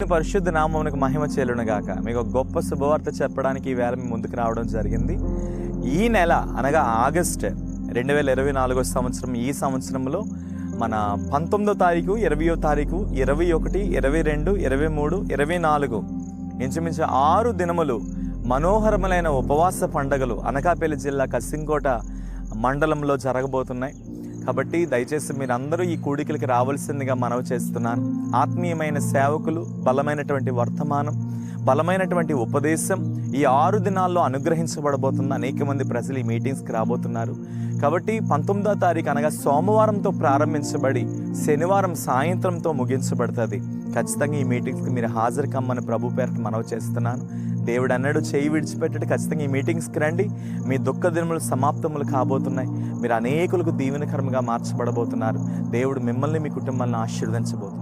పరిశుద్ధ నామమునకు మహిమ చేలును గాక. మీకు ఒక గొప్ప శుభవార్త చెప్పడానికి ఈవేళ మీ ముందుకు రావడం జరిగింది. ఈ నెల అనగా ఆగస్టు 2024 సంవత్సరం, ఈ సంవత్సరంలో మన 19వ తారీఖు, 20వ తారీఖు, 21, 22, 23, 24 ఇంచుమించు 6 దినములు మనోహరములైన ఉపవాస పండుగలు అనకాపల్లి జిల్లా కసింకోట మండలంలో జరగబోతున్నాయి. కాబట్టి దయచేసి మీరందరూ ఈ కూడికలకి రావాల్సిందిగా మనవి చేస్తున్నాను. ఆత్మీయమైన సేవకులు, బలమైనటువంటి వర్తమానం, బలమైనటువంటి ఉపదేశం ఈ 6 దినాల్లో అనుగ్రహించబడబోతున్న అనేక మంది ప్రజలు ఈ మీటింగ్స్కి రాబోతున్నారు. కాబట్టి 19వ తారీఖు అనగా సోమవారంతో ప్రారంభించబడి శనివారం సాయంత్రంతో ముగించబడుతుంది. ఖచ్చితంగా ఈ మీటింగ్స్కి మీరు హాజరు కమ్మని ప్రభు పేరట మనవి చేస్తున్నాను. దేవుడు అన్నాడు, చేయి విడిచిపెట్టడు. ఖచ్చితంగా ఈ మీటింగ్స్కి రండి. మీ దుఃఖ దినములు సమాప్తములు కాబోతున్నాయి. మీరు అనేకులకు దీవెనకరంగా మార్చబడబోతున్నారు. దేవుడు మిమ్మల్ని, మీ కుటుంబాలను ఆశీర్వదించబోతున్నారు.